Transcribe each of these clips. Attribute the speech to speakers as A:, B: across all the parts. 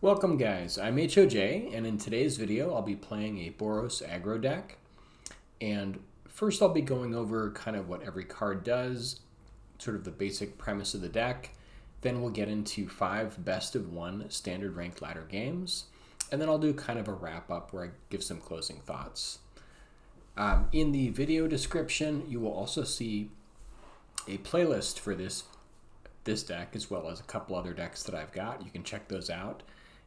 A: Welcome guys, I'm HOJ, and in today's video I'll be playing a Boros Aggro deck. And first I'll be going over kind of what every card does, sort of the basic premise of the deck. Then we'll get into 5 best of 1 standard ranked ladder games. And then I'll do kind of a wrap up where I give some closing thoughts. In the video description you will also see a playlist for this deck, as well as a couple other decks that I've got. You can check those out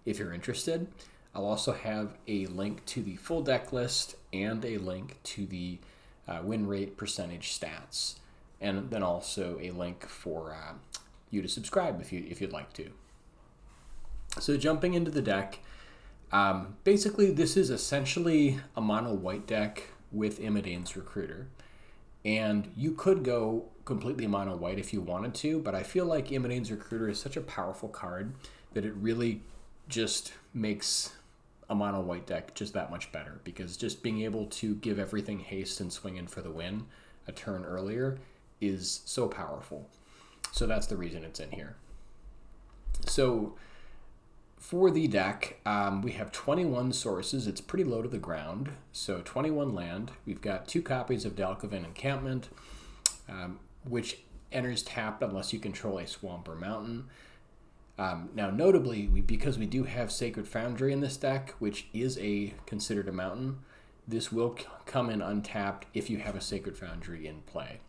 A: if you're interested. I'll also have a link to the full deck list and a link to the win rate percentage stats, and then also a link for you to subscribe if you'd like to. So jumping into the deck, basically this is essentially a mono white deck with Imodane's Recruiter. And you could go completely mono white if you wanted to, but I feel like Imodane's Recruiter is such a powerful card that it really just makes a mono white deck just that much better, because just being able to give everything haste and swing in for the win a turn earlier is so powerful. So that's the reason it's in here. So for the deck, we have 21 sources. It's pretty low to the ground. So 21 land. We've got 2 copies of Dalkovan Encampment, which enters tapped unless you control a swamp or mountain. Now, notably, because we do have Sacred Foundry in this deck, which is considered a mountain, this will come in untapped if you have a Sacred Foundry in play.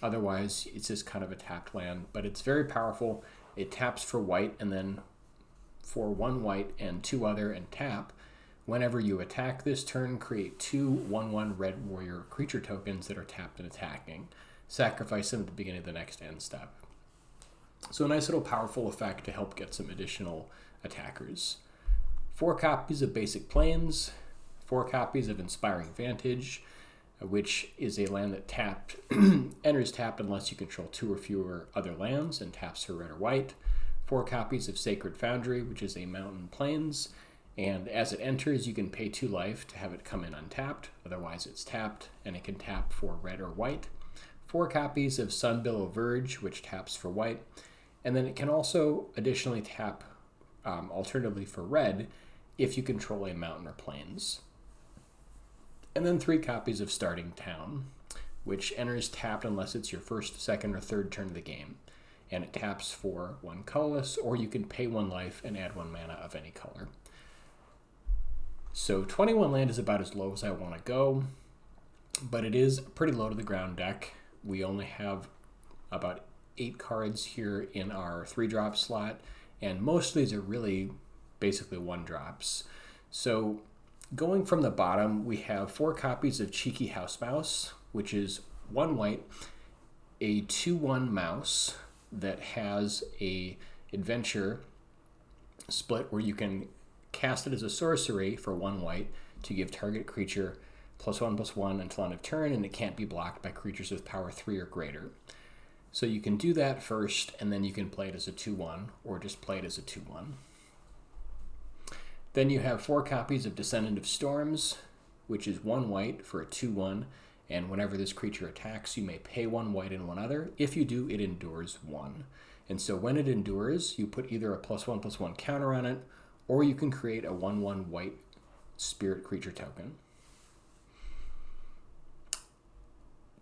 A: Otherwise, it's just kind of a tapped land, but it's very powerful. It taps for white, and then for 1 white and 2 other and tap. Whenever you attack this turn, create 2 1/1 red warrior creature tokens that are tapped and attacking. Sacrifice them at the beginning of the next end step. So a nice little powerful effect to help get some additional attackers. 4 copies of Basic Plains, 4 copies of Inspiring Vantage, which is a land that enters tapped unless you control 2 or fewer other lands and taps for red or white. 4 copies of Sacred Foundry, which is a mountain plains, and as it enters you can pay 2 life to have it come in untapped, otherwise it's tapped, and it can tap for red or white. 4 copies of Sunbillow Verge, which taps for white, and then it can also additionally tap alternatively for red if you control a mountain or plains. And then 3 copies of Starting Town, which enters tapped unless it's your first, second, or third turn of the game, and it taps for 1 colorless, or you can pay 1 life and add 1 mana of any color. So 21 land is about as low as I want to go, but it is a pretty low to the ground deck. We only have about 8 cards here in our 3-drop slot, and most of these are really basically 1-drops. So going from the bottom, we have 4 copies of Cheeky House Mouse, which is 1 white, a 2/1 mouse that has a adventure split where you can cast it as a sorcery for 1 white to give target creature +1/+1 until end of turn, and it can't be blocked by creatures with power 3 or greater. So you can do that first, and then you can play it as a 2/1, or just play it as a 2/1. Then you have 4 copies of Descendant of Storms, which is 1 white for a 2/1, and whenever this creature attacks, you may pay 1 white and 1 other. If you do, it endures 1. And so when it endures, you put either a +1/+1 counter on it, or you can create a 1/1 white spirit creature token.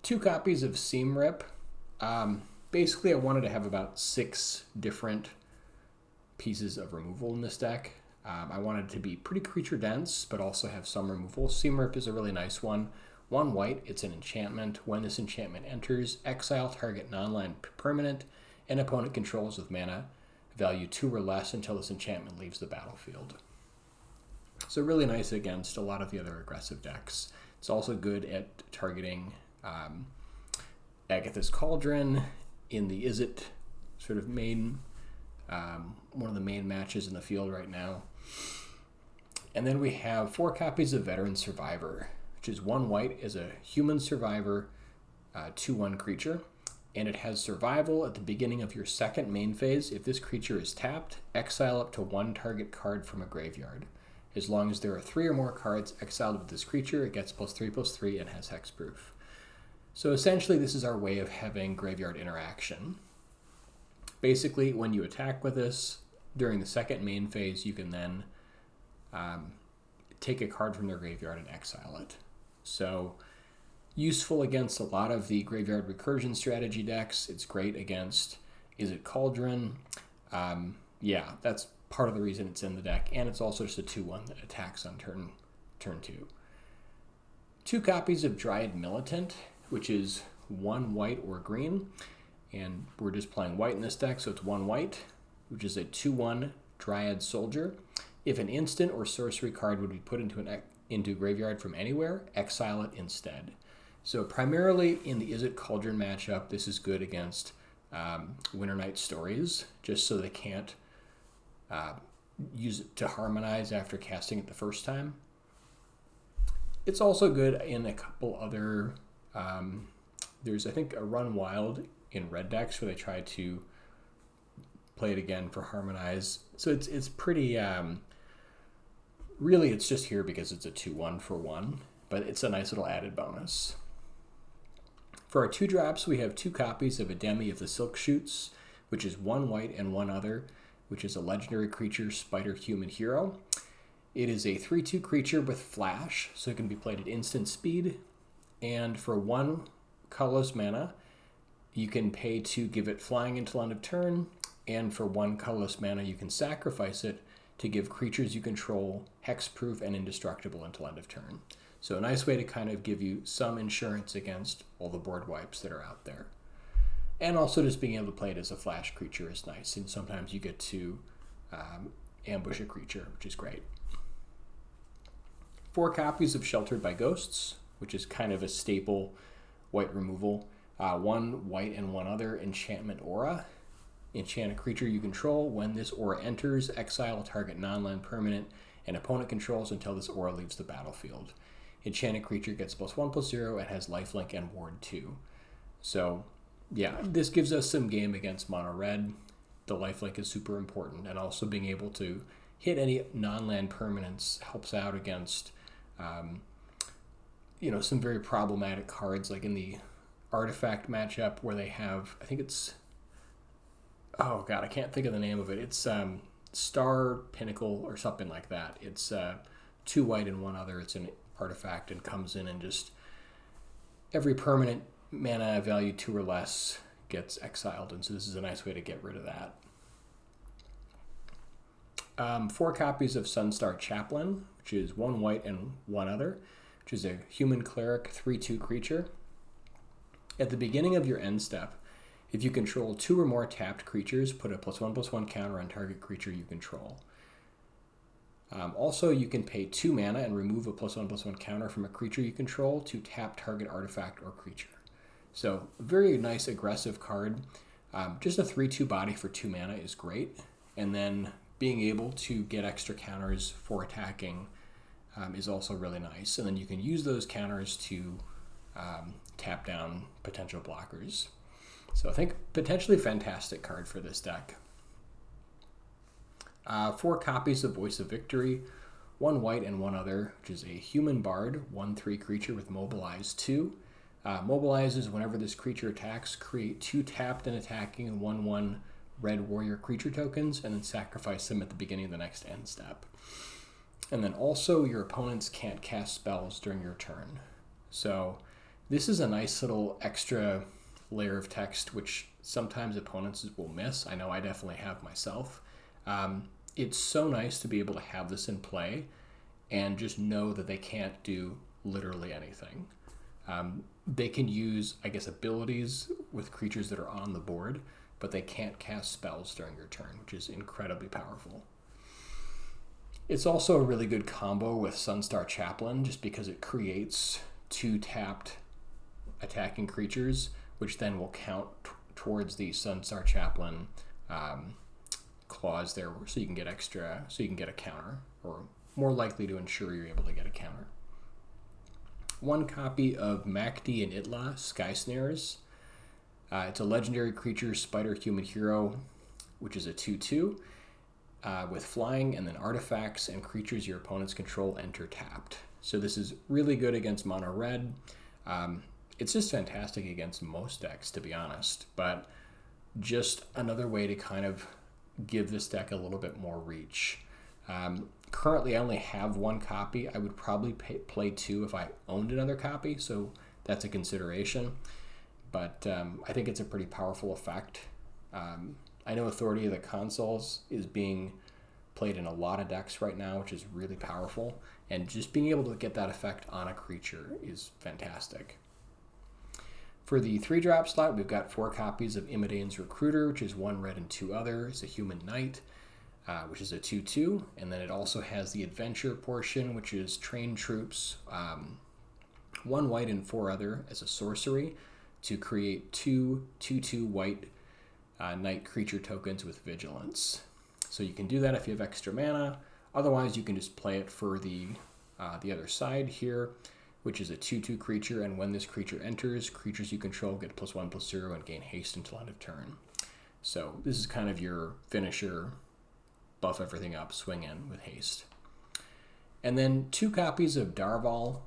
A: 2 copies of Seam Rip. Basically, I wanted to have about 6 different pieces of removal in this deck. I wanted it to be pretty creature dense, but also have some removal. Seam Rip is a really nice one. 1 white, it's an enchantment. When this enchantment enters, exile target non-land permanent and opponent controls with mana value 2 or less until this enchantment leaves the battlefield. So really nice against a lot of the other aggressive decks. It's also good at targeting Agatha's Cauldron in the Izzet sort of main, one of the main matches in the field right now. And then we have 4 copies of Veteran Survivor, which is 1 white as a human survivor, 2/1 creature, and it has survival at the beginning of your second main phase. If this creature is tapped, exile up to 1 target card from a graveyard. As long as there are 3 or more cards exiled with this creature, it gets +3/+3 and has hexproof. So essentially this is our way of having graveyard interaction. Basically, when you attack with this, during the second main phase, you can then take a card from their graveyard and exile it. So useful against a lot of the graveyard recursion strategy decks. It's great against Izzet Cauldron. Yeah, that's part of the reason it's in the deck, and it's also just a 2/1 that attacks on turn 2. 2 copies of Dryad Militant, which is 1 white or green, and we're just playing white in this deck, so it's 1 white, which is a 2/1 Dryad Soldier. If an instant or sorcery card would be put into graveyard from anywhere, exile it instead. So primarily in the Izzet Cauldron matchup, this is good against Winter Night Stories, just so they can't use it to harmonize after casting it the first time. It's also good in a couple other... there's, I think, a Run Wild in red decks where they try to play it again for harmonize. So it's pretty... really, it's just here because it's a 2/1 for 1, but it's a nice little added bonus. For our 2 drops, we have 2 copies of Ademi of the Silkchutes, which is 1 white and 1 other, which is a legendary creature, Spider Human Hero. It is a 3/2 creature with flash, so it can be played at instant speed. And for 1 colorless mana, you can pay to give it flying until end of turn. And for 1 colorless mana, you can sacrifice it to give creatures you control hexproof and indestructible until end of turn. So a nice way to kind of give you some insurance against all the board wipes that are out there. And also just being able to play it as a flash creature is nice, and sometimes you get to ambush a creature, which is great. 4 copies of Sheltered by Ghosts, which is kind of a staple white removal. 1 white and 1 other, Enchantment Aura. Enchant a creature you control. When this aura enters, exile a target non-land permanent and opponent controls until this aura leaves the battlefield. Enchanted creature gets +1/+0 and has lifelink and ward 2. So yeah, this gives us some game against mono red. The lifelink is super important, and also being able to hit any non-land permanents helps out against some very problematic cards, like in the artifact matchup where they have, I think it's, oh god, I can't think of the name of it. It's Star Pinnacle or something like that. It's 2 white and 1 other. It's an artifact and comes in and just every permanent mana value 2 or less gets exiled, and so this is a nice way to get rid of that. 4 copies of Sunstar Chaplain, which is 1 white and 1 other, which is a human cleric 3/2 creature. At the beginning of your end step, if you control 2 or more tapped creatures, put a +1/+1 counter on target creature you control. Also, you can pay 2 mana and remove a +1/+1 counter from a creature you control to tap target artifact or creature. So, very nice aggressive card. Just a 3/2 body for 2 mana is great. And then being able to get extra counters for attacking is also really nice. And then you can use those counters to tap down potential blockers. So I think potentially fantastic card for this deck. 4 copies of Voice of Victory, 1 white and 1 other, which is a human bard, 1/3 creature with Mobilize 2. Mobilizes whenever this creature attacks, create 2 tapped and attacking and 1/1 red warrior creature tokens, and then sacrifice them at the beginning of the next end step. And then also your opponents can't cast spells during your turn. So this is a nice little extra layer of text, which sometimes opponents will miss. I know I definitely have myself. It's so nice to be able to have this in play and just know that they can't do literally anything. They can use, I guess, abilities with creatures that are on the board, but they can't cast spells during your turn, which is incredibly powerful. It's also a really good combo with Sunstar Chaplain, just because it creates 2 tapped attacking creatures, which then will count towards the Sunstar Chaplain clause there, so you can get extra, so you can get a counter, or more likely to ensure you're able to get a counter. 1 copy of Makdee and Itla, Skysnarers. It's a legendary creature, Spider Human Hero, which is a 2/2 with flying, and then artifacts and creatures your opponents control enter tapped. So this is really good against mono red. It's just fantastic against most decks, to be honest, but just another way to kind of give this deck a little bit more reach. Currently, I only have one copy. I would probably play two if I owned another copy, so that's a consideration. But I think it's a pretty powerful effect. I know Authority of the Consuls is being played in a lot of decks right now, which is really powerful. And just being able to get that effect on a creature is fantastic. For the 3-drop slot, we've got 4 copies of Imodane's Recruiter, which is 1 red and 2 other. It's a human knight, which is a 2/2. And then it also has the adventure portion, which is train troops, 1 white and 4 other as a sorcery to create 2 2/2 white knight creature tokens with vigilance. So you can do that if you have extra mana. Otherwise, you can just play it for the other side here, which is a 2/2 creature, and when this creature enters, creatures you control get +1/+0 and gain haste until end of turn. So this is kind of your finisher, buff everything up, swing in with haste. And then 2 copies of Darval,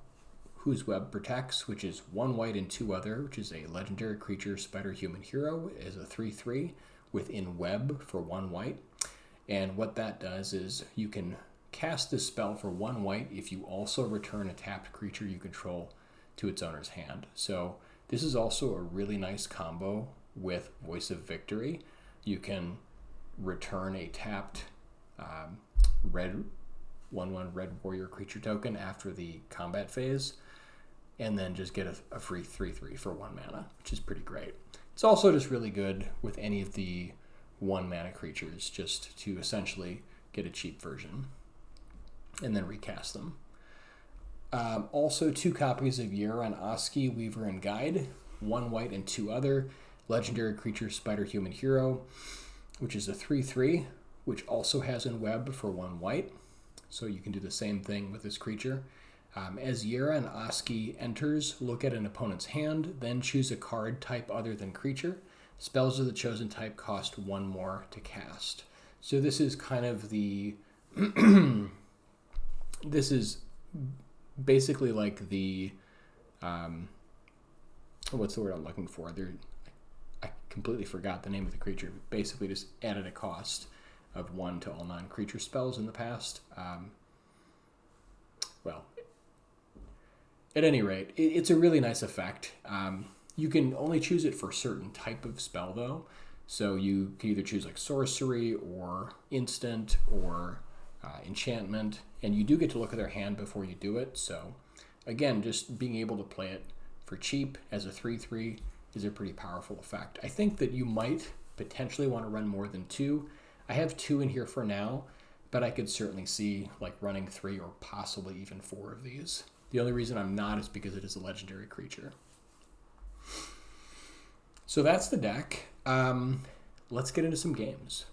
A: whose web protects, which is 1 white and 2 other, which is a legendary creature spider human hero, is a 3/3 within web for 1 white. And what that does is you can cast this spell for 1 white if you also return a tapped creature you control to its owner's hand. So this is also a really nice combo with Voice of Victory. You can return a tapped red 1/1 red warrior creature token after the combat phase, and then just get a free 3/3 for 1 mana, which is pretty great. It's also just really good with any of the 1 mana creatures, just to essentially get a cheap version and then recast them. Also 2 copies of Yera and Oski, Weaver and Guide, 1 white and 2 other, legendary creature spider human hero, which is a 3/3, which also has in web for 1 white. So you can do the same thing with this creature. As Yera and Oski enters, look at an opponent's hand, then choose a card type other than creature. Spells of the chosen type cost 1 more to cast. So this is kind of the... this is basically like the... what's the word I'm looking for? I completely forgot the name of the creature. Basically just added a cost of 1 to all non-creature spells in the past. Well, at any rate, it's a really nice effect. You can only choose it for a certain type of spell, though. So you can either choose like sorcery or instant or enchantment, and you do get to look at their hand before you do it. So again, just being able to play it for cheap as a 3/3 is a pretty powerful effect. I think that you might potentially want to run more than 2. I have 2 in here for now, but I could certainly see like running 3 or possibly even 4 of these. The only reason I'm not is because it is a legendary creature. So that's the deck. Let's get into some games.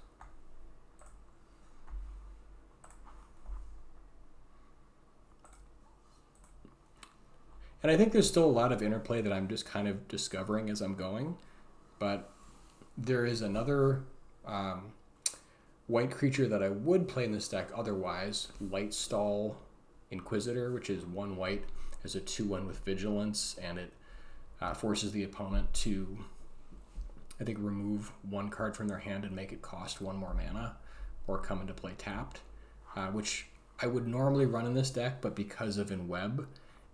A: And I think there's still a lot of interplay that I'm just kind of discovering as I'm going. But there is another white creature that I would play in this deck otherwise, Lightstall Inquisitor, which is 1 white as a 2/1 with vigilance, and it forces the opponent to, I think, remove 1 card from their hand and make it cost 1 more mana or come into play tapped, which I would normally run in this deck, but because of in web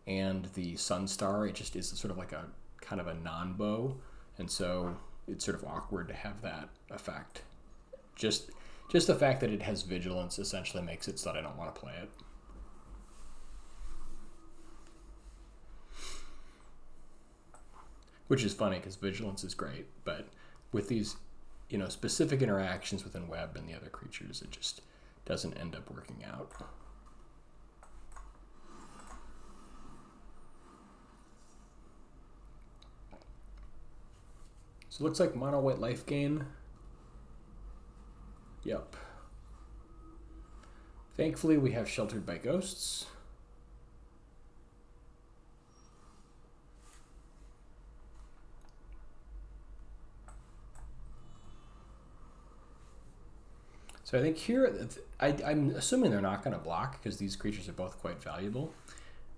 A: and the Sunstar, it just is sort of like a kind of a non-bow, and so it's sort of awkward to have that effect. Just the fact that it has vigilance essentially makes it so that I don't want to play it. Which is funny because vigilance is great, but with these, specific interactions within web and the other creatures, it just doesn't end up working out. So it looks like mono white life gain. Yep. Thankfully, we have Sheltered by Ghosts. So I think here, I'm assuming they're not going to block because these creatures are both quite valuable.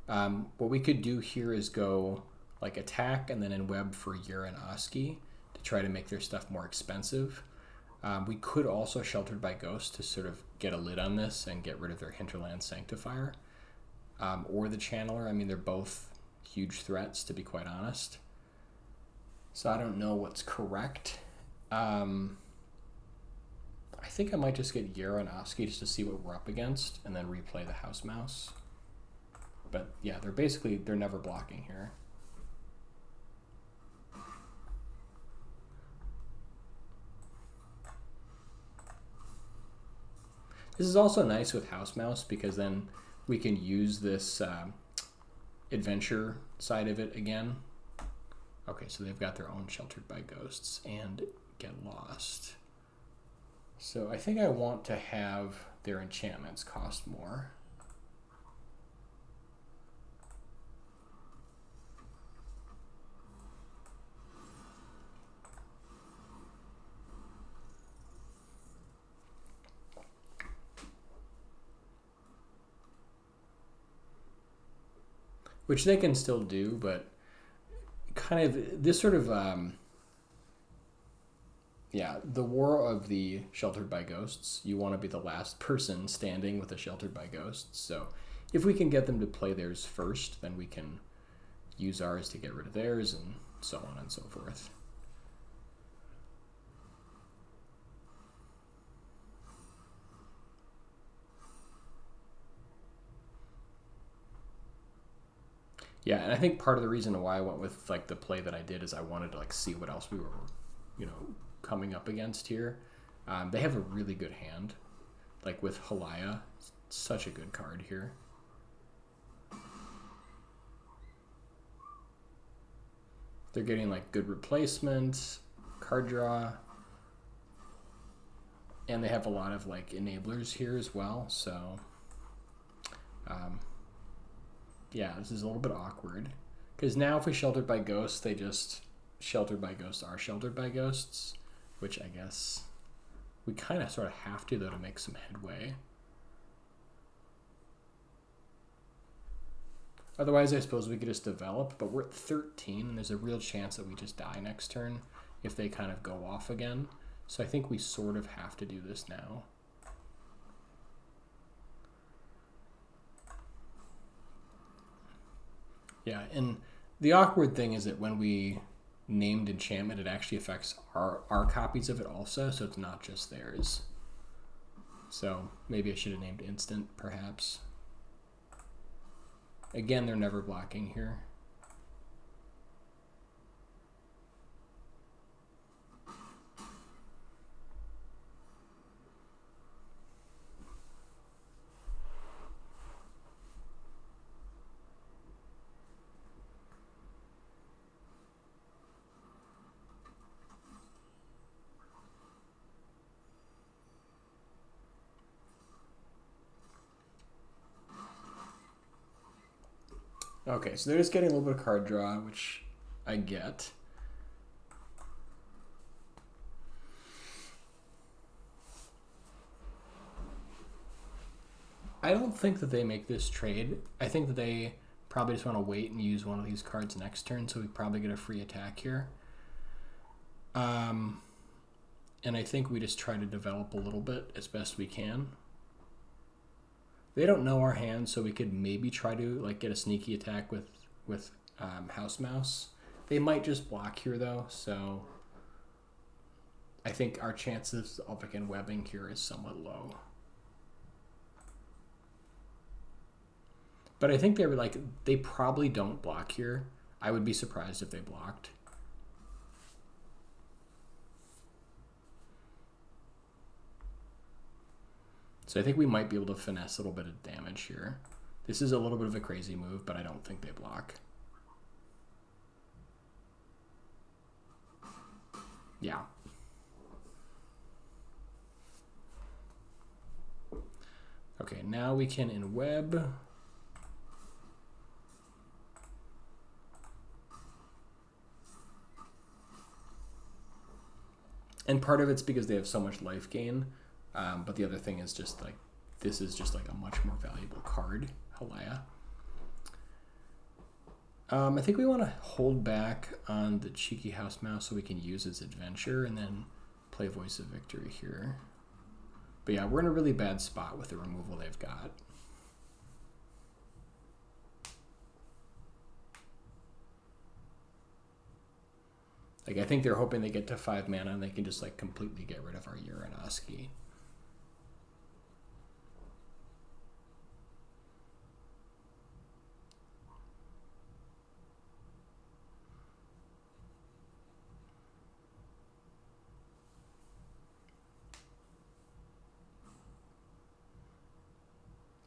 A: What we could do here is go like attack and then in web for Yera and Oski to try to make their stuff more expensive. We could also Sheltered by Ghost to sort of get a lid on this and get rid of their Hinterland Sanctifier. Or the Channeler. I mean, they're both huge threats, to be quite honest. So I don't know what's correct. I think I might just get Yera and Oski just to see what we're up against, and then replay the House Mouse. But yeah, they're never blocking here. This is also nice with House Mouse because then we can use this adventure side of it again. Okay, so they've got their own Sheltered by Ghosts and Get Lost. So I think I want to have their enchantments cost more. Which they can still do, but kind of this sort of, yeah, the war of the Sheltered by Ghosts, you want to be the last person standing with a Sheltered by Ghosts. So if we can get them to play theirs first, then we can use ours to get rid of theirs and so on and so forth. Yeah, and I think part of the reason why I went with like the play that I did is I wanted to like see what else we were, coming up against here. They have a really good hand, like with Halaya, such a good card here. They're getting like good replacement, card draw, and they have a lot of like enablers here as well. So, yeah, this is a little bit awkward because now if we Sheltered by Ghosts, they just Sheltered by Ghosts are Sheltered by Ghosts, which I guess we kind of sort of have to though to make some headway. Otherwise, I suppose we could just develop, but we're at 13, and there's a real chance that we just die next turn if they kind of go off again. So I think we sort of have to do this now. Yeah, and the awkward thing is that when we named enchantment, it actually affects our copies of it also, so it's not just theirs. So maybe I should have named instant, perhaps. Again, they're never blocking here. Okay, so they're just getting a little bit of card draw, which I get. I don't think that they make this trade. I think that they probably just want to wait and use one of these cards next turn, so we probably get a free attack here. And I think we just try to develop a little bit as best we can. They don't know our hand, so we could maybe try to like get a sneaky attack with House Mouse. They might just block here though, so I think our chances of again webbing here is somewhat low. But I think they probably don't block here. I would be surprised if they blocked. So I think we might be able to finesse a little bit of damage here. This is a little bit of a crazy move, but I don't think they block. Yeah. Okay, now we can in web. And part of it's because they have so much life gain. But the other thing is just like, this is just like a much more valuable card, Halaya. I think we want to hold back on the cheeky House Mouse so we can use its adventure and then play Voice of Victory here. But yeah, we're in a really bad spot with the removal they've got. Like, I think they're hoping they get to 5 mana and they can just like completely get rid of our Yera and Oski.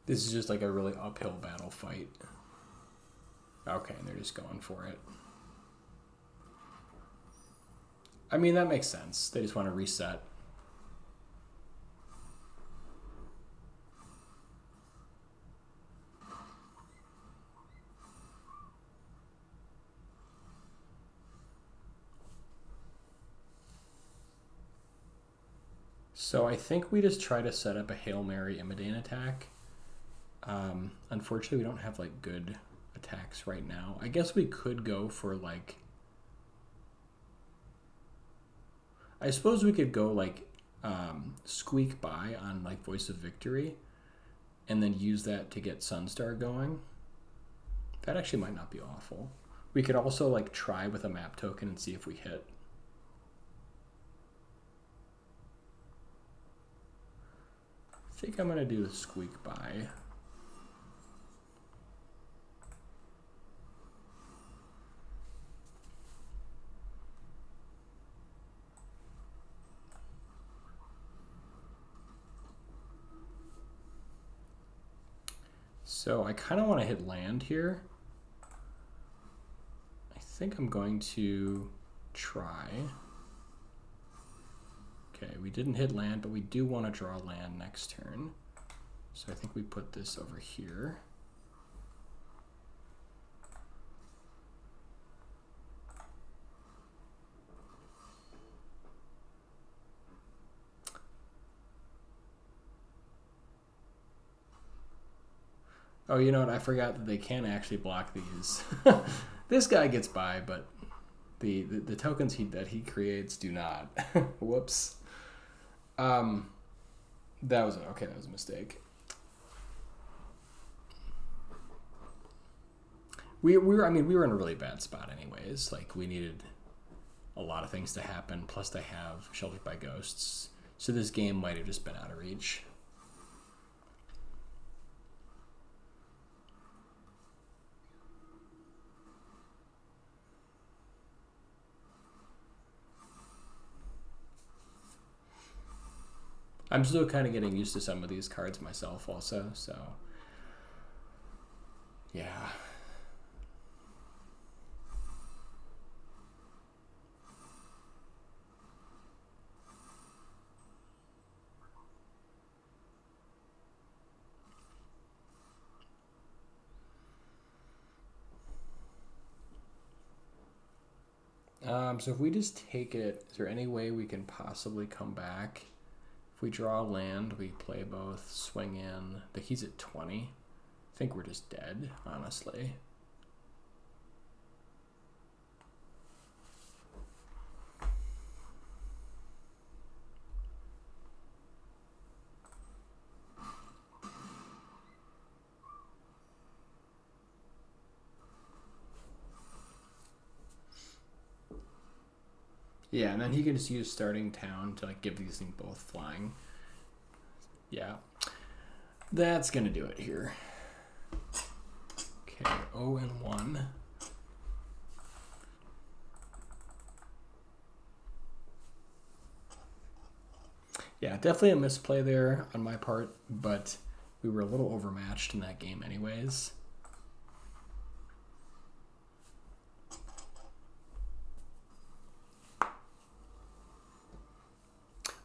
A: This is just like a really uphill battle fight. Okay, and they're just going for it. I mean, that makes sense. They just want to reset. So I think we just try to set up a Hail Mary Imodane attack. Unfortunately, we don't have like good attacks right now. I guess we could go for like... I suppose we could go like Squeak by on like Voice of Victory and then use that to get Sunstar going. That actually might not be awful. We could also like try with a map token and see if we hit. I think I'm going to do the Squeak by. So I kind of want to hit land here. I think I'm going to try. Okay, we didn't hit land, but we do want to draw land next turn. So I think we put this over here. Oh, you know what? I forgot that they can actually block these. This guy gets by, but the tokens that he creates do not. Whoops. That was okay. That was a mistake. We were in a really bad spot, anyways. Like, we needed a lot of things to happen. Plus, they have Sheltered by Ghosts, so this game might have just been out of reach. I'm still kind of getting used to some of these cards myself also, so yeah. So if we just take it, is there any way we can possibly come back? If we draw land, we play both, swing in. He's at 20. I think we're just dead, honestly. Yeah, and then he can just use starting town to like give these things both flying. Yeah, that's gonna do it here. Okay, OM1. Yeah, definitely a misplay there on my part, but we were a little overmatched in that game anyways.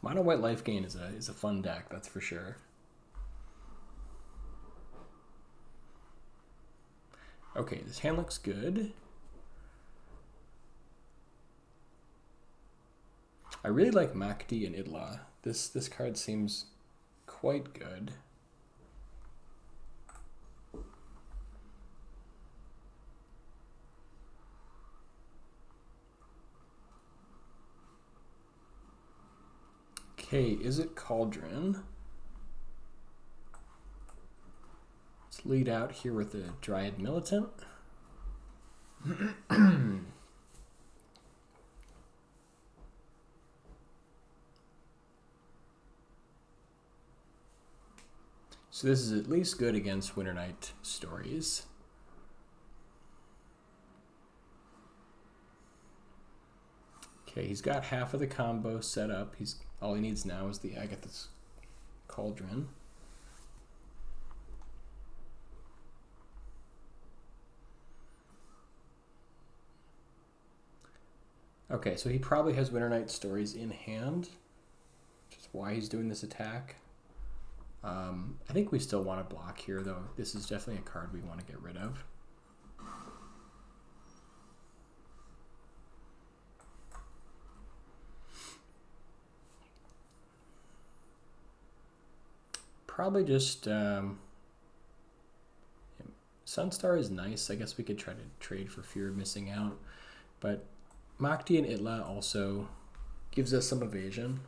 A: Mono White Life Gain is a fun deck, that's for sure. Okay, this hand looks good. I really like Makdee and Itla. This card seems quite good. Okay, is it Cauldron? Let's lead out here with the Dryad Militant. So this is at least good against Winternight Stories. Okay, he's got half of the combo set up. All he needs now is the Agatha's Cauldron. Okay, so he probably has Winternight Stories in hand, which is why he's doing this attack. I think we still want to block here, though. This is definitely a card we want to get rid of. Probably just Sunstar is nice. I guess we could try to trade for fear of missing out, but Makdee and Itla also gives us some evasion.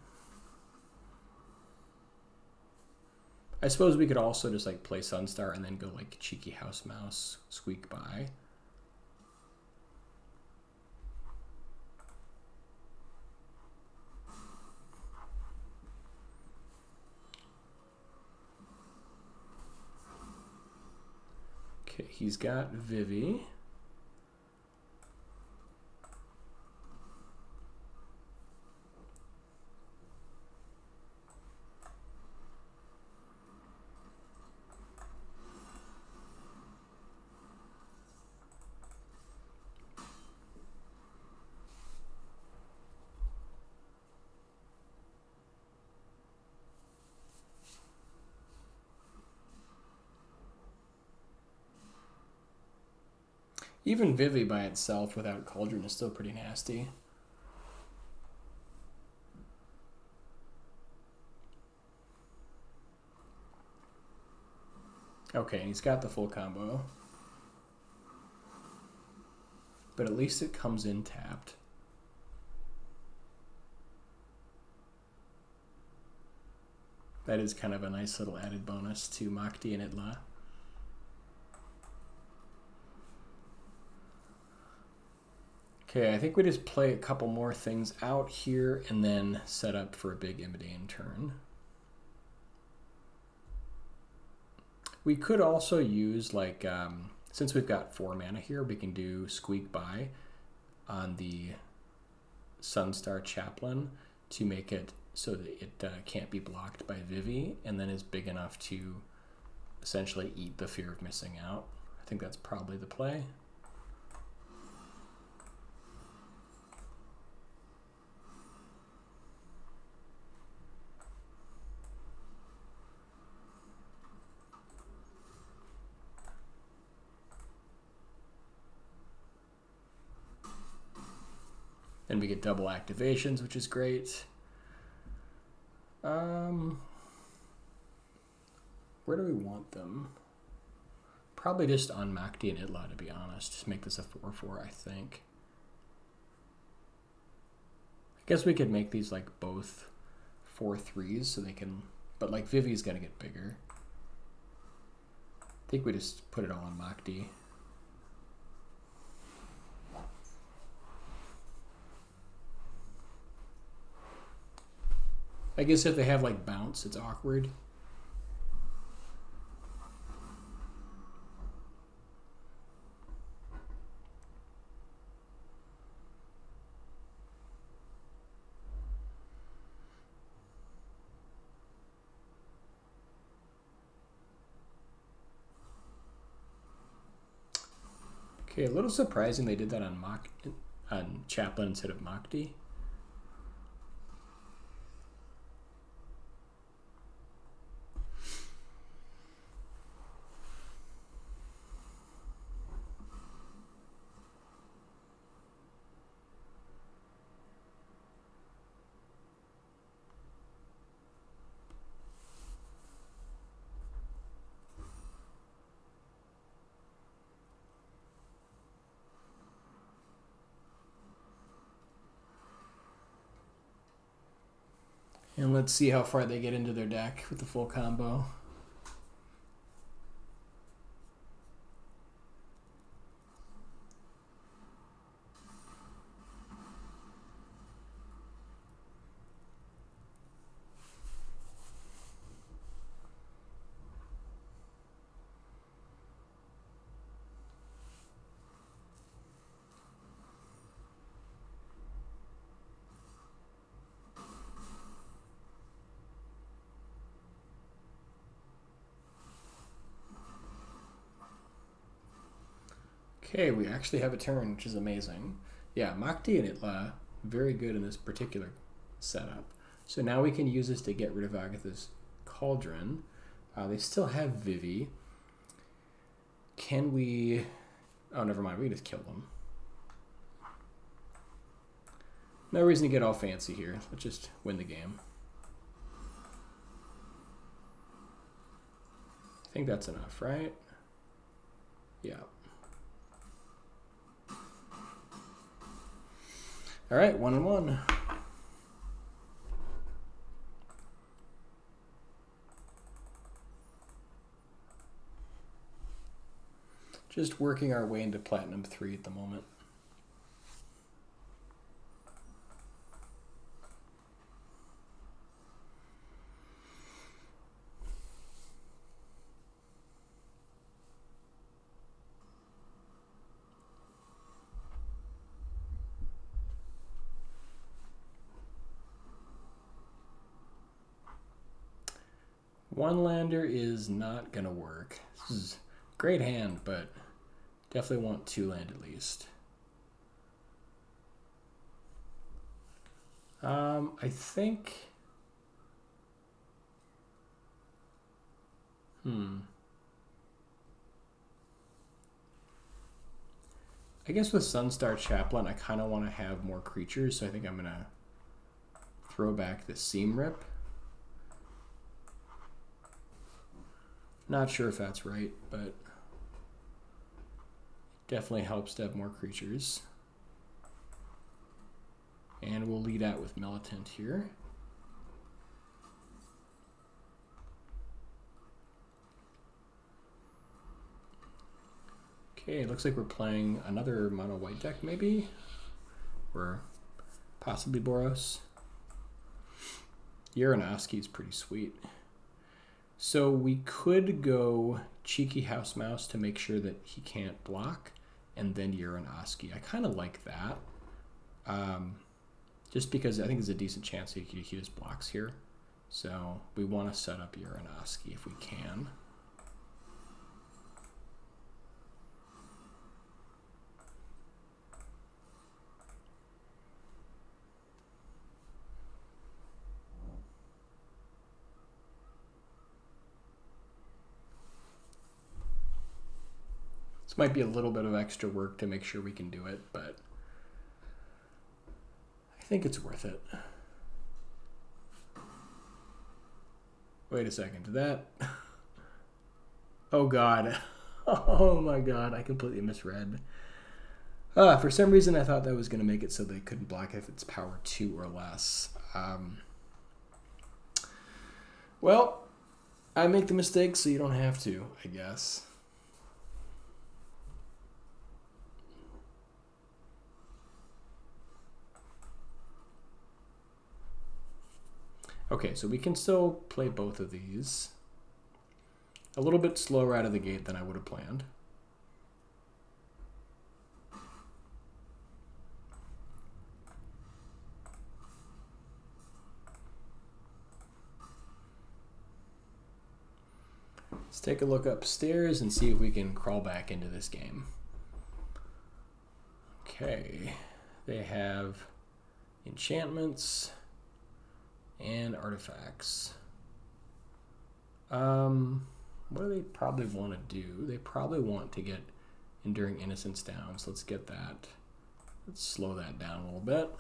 A: I suppose we could also just like play Sunstar and then go like cheeky house mouse, Squeak by. Okay, he's got Vivi. Even Vivi by itself without Cauldron is still pretty nasty. Okay, and he's got the full combo. But at least it comes in tapped. That is kind of a nice little added bonus to Makdee and Itla. Okay, I think we just play a couple more things out here and then set up for a big Imodane turn. We could also use, like, since we've got 4 mana here, we can do Squeak by on the Sunstar Chaplain to make it so that it can't be blocked by Vivi, and then is big enough to essentially eat the fear of missing out. I think that's probably the play. And we get double activations, which is great. Where do we want them? Probably just on Makdee and Itla, to be honest. Just make this a 4/4, I think. I guess we could make these like both 4/3s so they can, but like Vivi's gonna get bigger. I think we just put it all on Makdee. I guess if they have like bounce, it's awkward. Okay, a little surprising they did that on Chaplain instead of Makdee. And let's see how far they get into their deck with the full combo. Okay, we actually have a turn, which is amazing. Yeah, Makdee and Itla, very good in this particular setup. So now we can use this to get rid of Agatha's Cauldron. They still have Vivi. Can we... Oh, never mind, we can just kill them. No reason to get all fancy here. Let's just win the game. I think that's enough, right? Yeah. All right, 1-1. Just working our way into Platinum 3 at the moment. One lander is not going to work. This is a great hand, but definitely want 2 land at least. I think... I guess with Sunstar Chaplain, I kind of want to have more creatures, so I think I'm going to throw back the Seam Rip. Not sure if that's right, but definitely helps to have more creatures. And we'll lead out with Militant here. Okay, it looks like we're playing another mono white deck maybe, or possibly Boros. Yera and Oski is pretty sweet. So we could go Cheeky House Mouse to make sure that he can't block, and then Yera and Oski. I kind of like that, just because I think there's a decent chance he just blocks here. So we want to set up Yera and Oski if we can. This might be a little bit of extra work to make sure we can do it, but I think it's worth it. Wait a second, did that? Oh God. Oh my God, I completely misread. For some reason I thought that was going to make it so they couldn't block if it's power 2 or less. Well, I make the mistake so you don't have to, I guess. Okay, so we can still play both of these. A little bit slower out of the gate than I would have planned. Let's take a look upstairs and see if we can crawl back into this game. Okay, they have enchantments and artifacts. What do they probably want to do? They probably want to get Enduring Innocence down, so let's get that. Let's slow that down a little bit.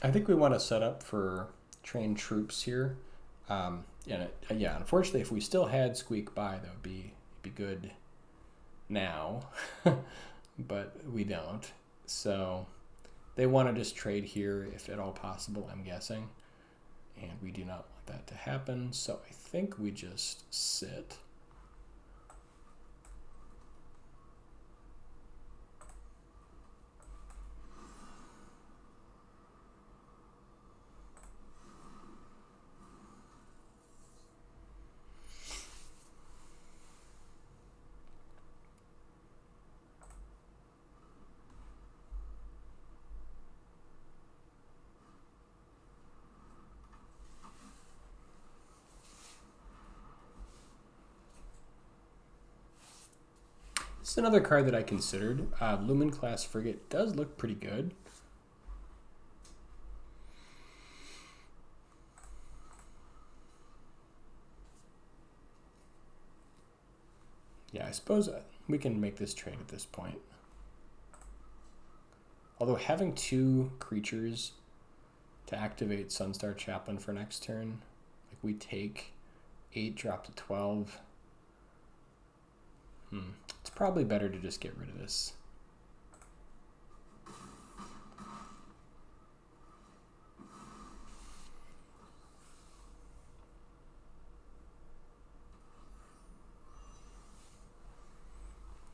A: I think we want to set up for trained troops here. Yeah, unfortunately, if we still had Squeak by, that would be good now, but we don't. So they want to just trade here if at all possible, I'm guessing. And we do not want that to happen, so I think we just sit. This is another card that I considered. Lumen class frigate does look pretty good. Yeah, I suppose we can make this trade at this point. Although having 2 creatures to activate Sunstar Chaplain for next turn, like we take 8, drop to 12. It's probably better to just get rid of this.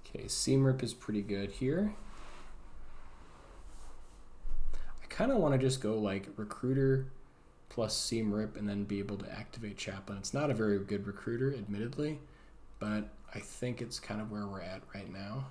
A: Okay, Seam Rip is pretty good here. I kind of want to just go like Recruiter plus Seam Rip and then be able to activate Chaplain. It's not a very good Recruiter, admittedly, but I think it's kind of where we're at right now.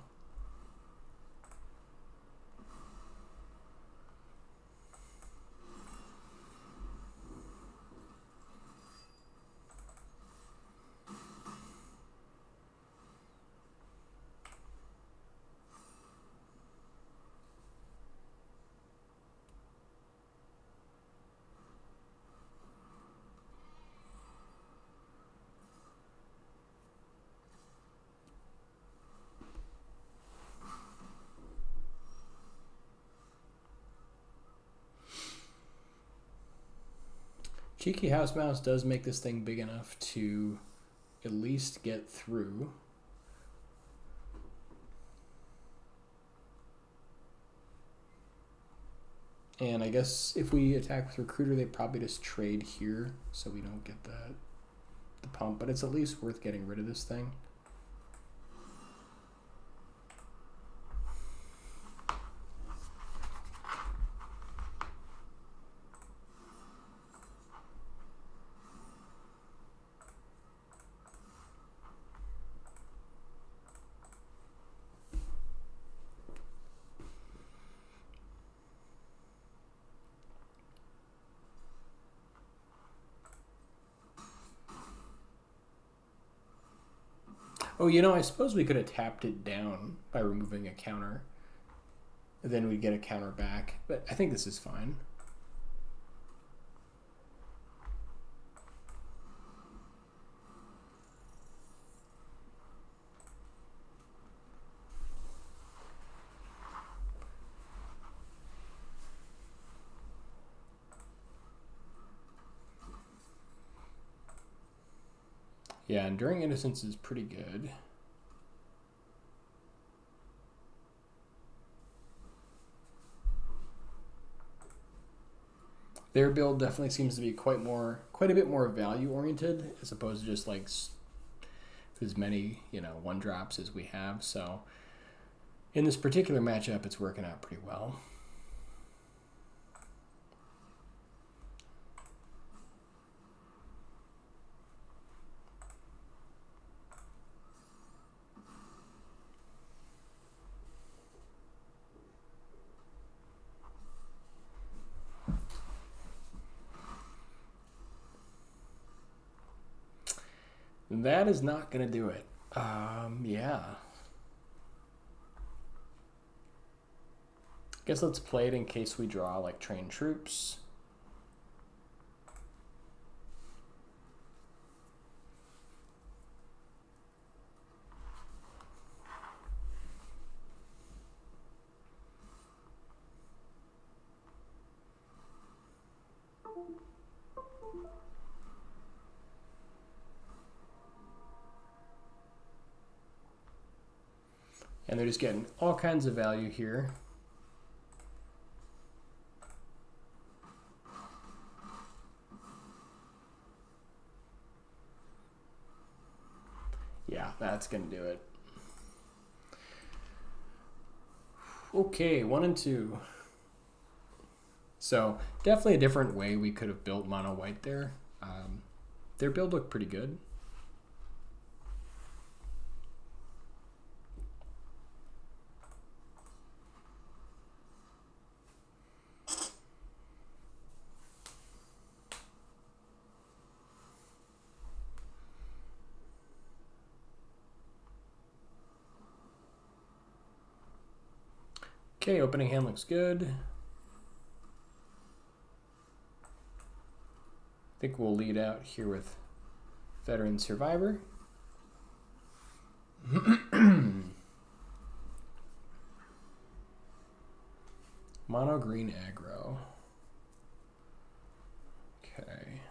A: Cheeky House Mouse does make this thing big enough to at least get through. And I guess if we attack with Recruiter, they probably just trade here so we don't get the pump. But it's at least worth getting rid of this thing. Oh, you know, I suppose we could have tapped it down by removing a counter. Then we'd get a counter back. But I think this is fine. Yeah, Enduring Innocence is pretty good. Their build definitely seems to be quite a bit more value oriented as opposed to just like as many, you know, 1-drops as we have. So in this particular matchup, it's working out pretty well. That is not going to do it. Yeah. Guess let's play it in case we draw like trained troops. And they're just getting all kinds of value here. Yeah, that's going to do it. Okay, 1 and 2. So definitely a different way we could have built mono white there. Their build looked pretty good. Okay, opening hand looks good. I think we'll lead out here with Veteran Survivor. Mono green aggro. Okay.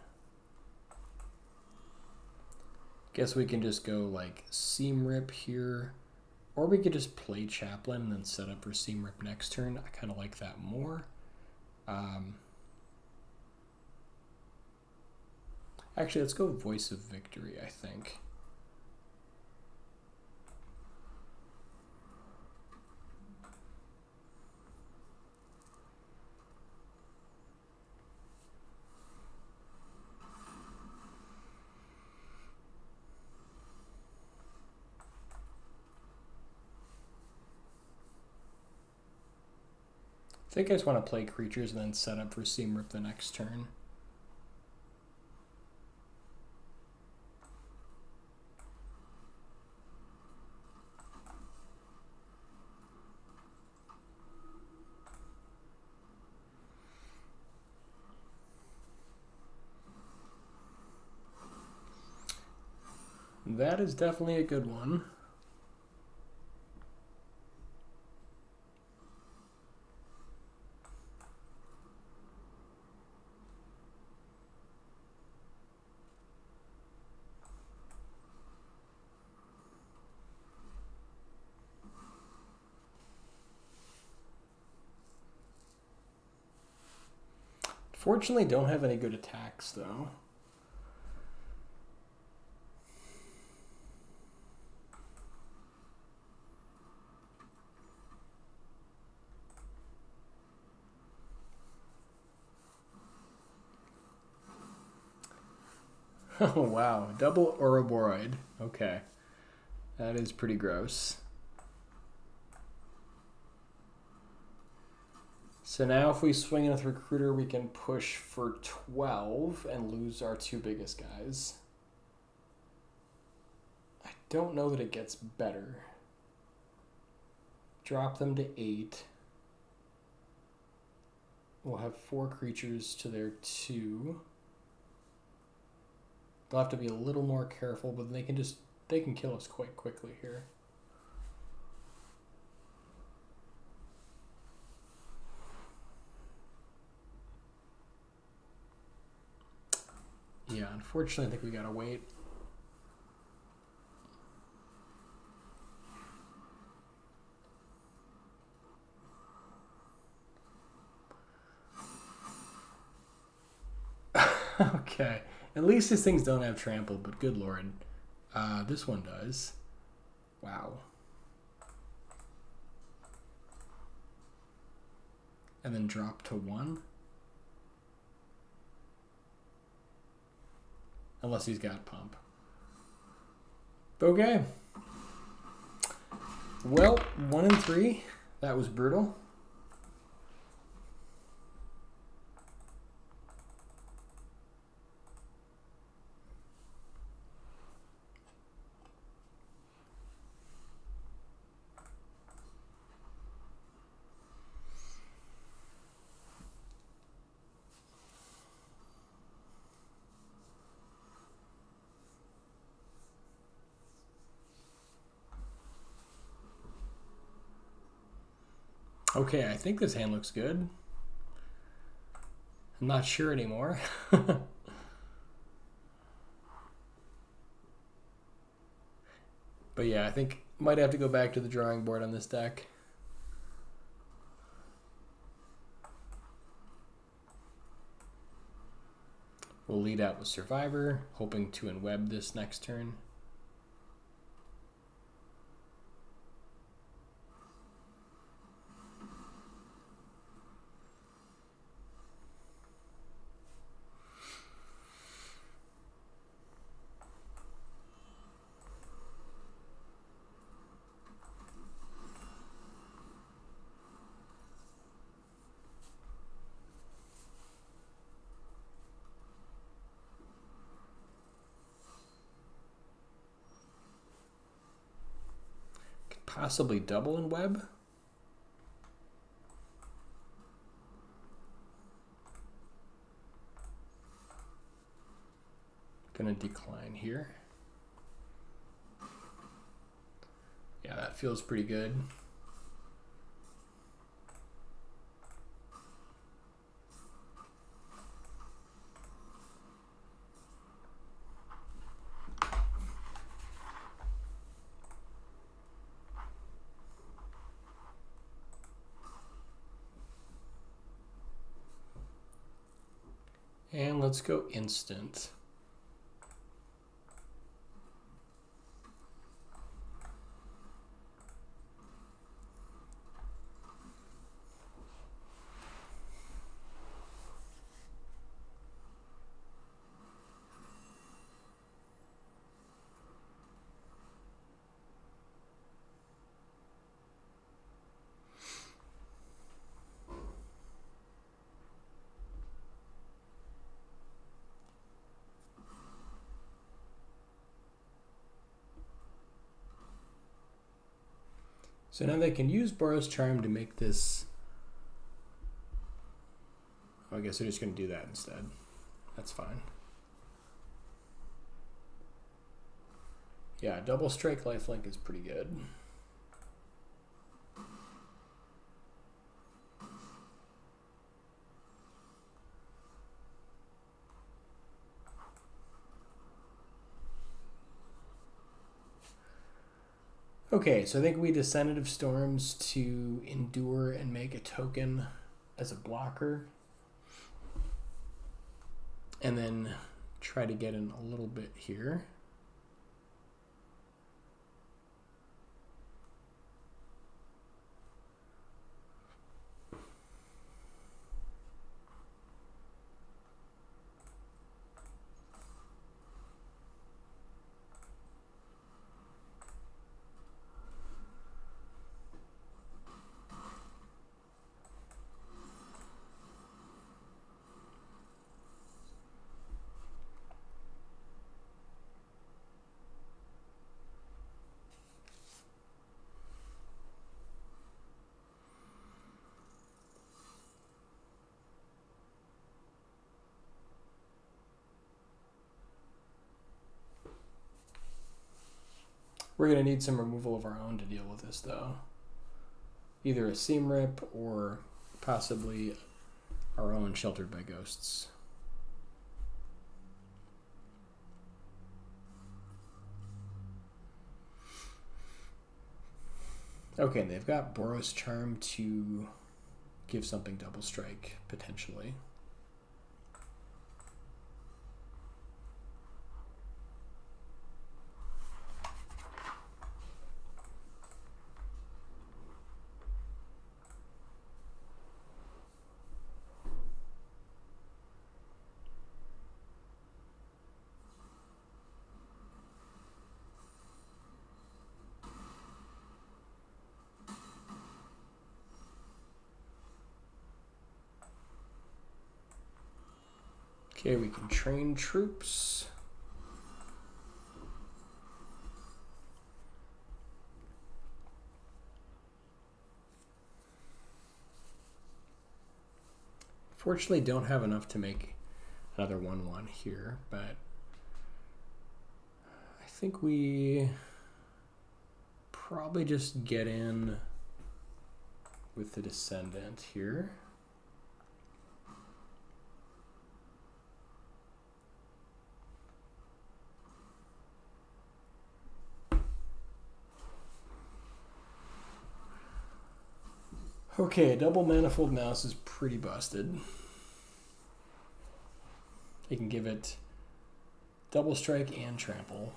A: Guess we can just go like Seam Rip here. Or we could just play Chaplain and then set up for Seam Rip next turn. I kind of like that more. Actually, let's go Voice of Victory, I think. I think I just want to play creatures and then set up for Seam Rip the next turn. That is definitely a good one. Fortunately, don't have any good attacks, though. Oh, wow. Double Ouroboros. Okay. That is pretty gross. So now if we swing in with Recruiter, we can push for 12 and lose our 2 biggest guys. I don't know that it gets better. Drop them to 8. We'll have 4 creatures to their 2. They'll have to be a little more careful, but they can kill us quite quickly here. Yeah, unfortunately, I think we gotta wait. Okay. At least these things don't have trample, but good lord. This one does. Wow. And then drop to 1. Unless he's got pump. Okay. Well, 1 and 3. That was brutal. Okay, I think this hand looks good. I'm not sure anymore. But yeah, I think Might have to go back to the drawing board on this deck. We'll lead out with Survivor, hoping to enweb this next turn. Possibly double in web. Gonna decline here. Yeah, that feels pretty good. And let's go instant. So now they can use Boros Charm to make this. Oh, I guess they're just going to do that instead. That's fine. Yeah, double strike lifelink is pretty good. Okay, so I think we Descendant of Storms to endure and make a token as a blocker. And then try to get in a little bit here. We're going to need some removal of our own to deal with this, though. Either a Seam Rip or possibly our own Sheltered by Ghosts. Okay, they've got Boros Charm to give something double strike, potentially. Okay, we can train troops. Fortunately, don't have enough to make another 1/1 here, but I think we probably just get in with the Descendant here. Okay, double manifold mouse is pretty busted. You can give it double strike and trample.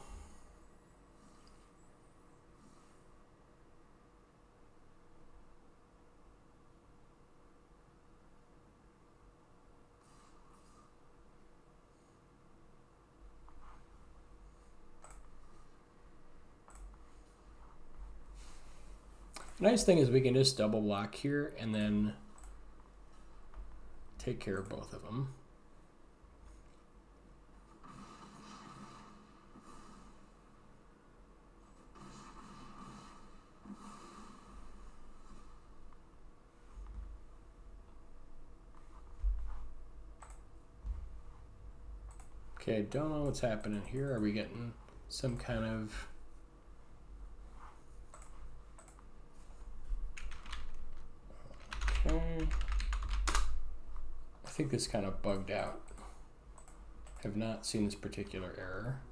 A: The nice thing is we can just double block here and then take care of both of them. Okay, I don't know what's happening here. Are we getting some kind of... Okay. I think this kind of bugged out. Have not seen this particular error.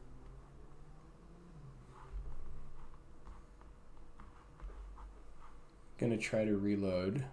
A: Gonna try to reload.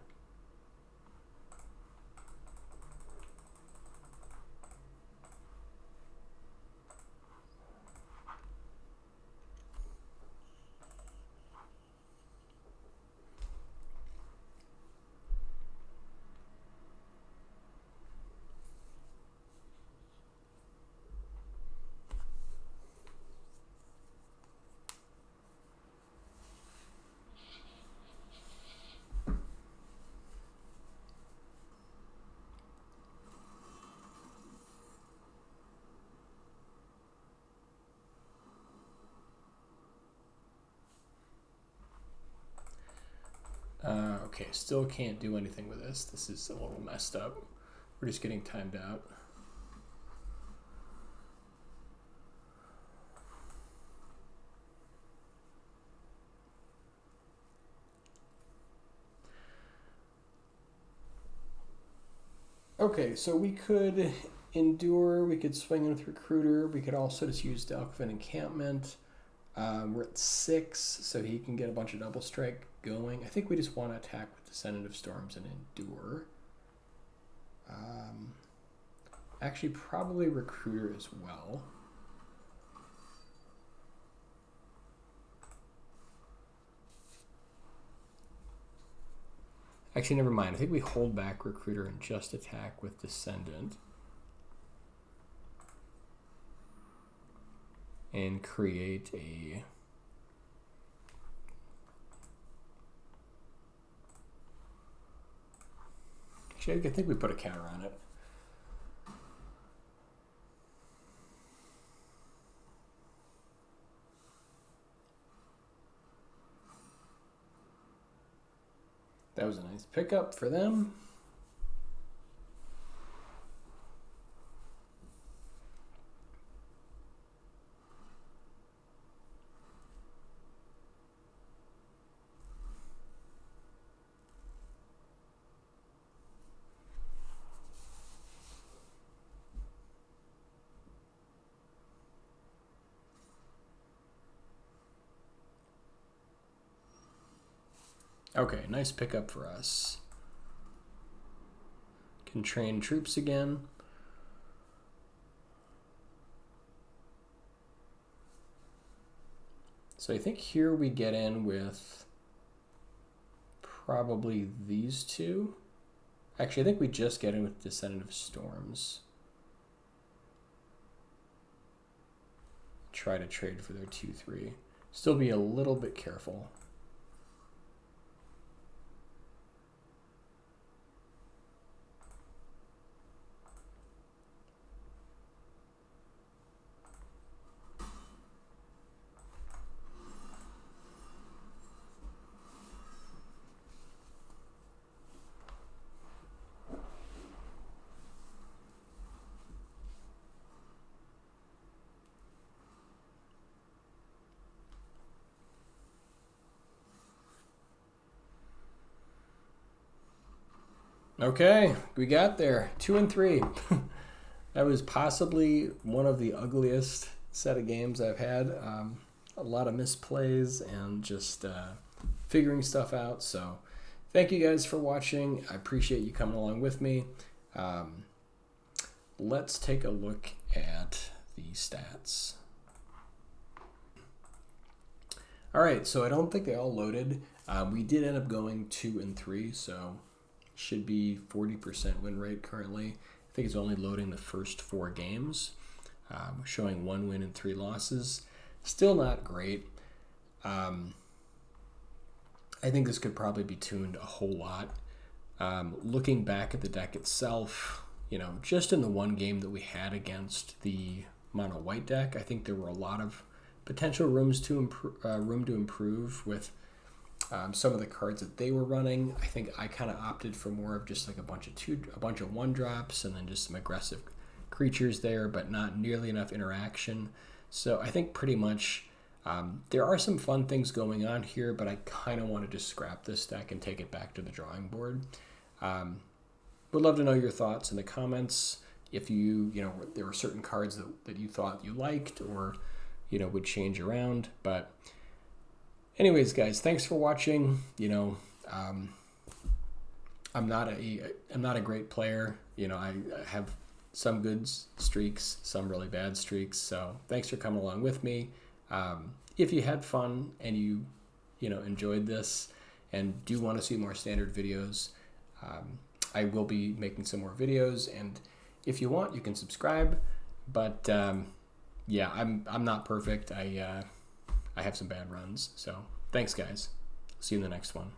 A: Okay, still can't do anything with this. This is a little messed up. We're just getting timed out. Okay, so we could endure, we could swing in with Recruiter, we could also just use Dalkovan Encampment. We're at 6, so he can get a bunch of double strike going. I think we just want to attack with Descendant of Storms and endure. Actually, probably Recruiter as well. Actually, never mind. I think we hold back Recruiter and just attack with Descendant. And create a... Actually, I think we put a counter on it. That was a nice pickup for them. Okay, nice pickup for us. Can train troops again. So I think here we get in with probably these two. Actually, I think we just get in with Descendant of Storms. Try to trade for their 2-3. Still be a little bit careful. Okay, we got there. 2 and 3. That was possibly one of the ugliest set of games I've had. A lot of misplays and just figuring stuff out. So thank you guys for watching. I appreciate you coming along with me. Let's take a look at the stats. All right, so I don't think they all loaded. We did end up going 2 and 3, so should be 40% win rate currently. I think it's only loading the first 4 games, showing 1 win and 3 losses. Still not great. I think this could probably be tuned a whole lot. Looking back at the deck itself, you know, just in the one game that we had against the mono white deck, I think there were a lot of potential room to improve with some of the cards that they were running. I think I kind of opted for more of just like a bunch of 1-drops and then just some aggressive creatures there, but not nearly enough interaction. So I think pretty much there are some fun things going on here, but I kind of want to just scrap this deck and take it back to the drawing board. Would love to know your thoughts in the comments. If you know, there were certain cards that you thought you liked or, you know, would change around. But anyways, guys, thanks for watching. You know, I'm not a great player. You know, I have some good streaks, some really bad streaks. So thanks for coming along with me. If you had fun and you know, enjoyed this and do want to see more standard videos, I will be making some more videos, and if you want, you can subscribe. But yeah, I'm not perfect. I have some bad runs. So thanks, guys. See you in the next one.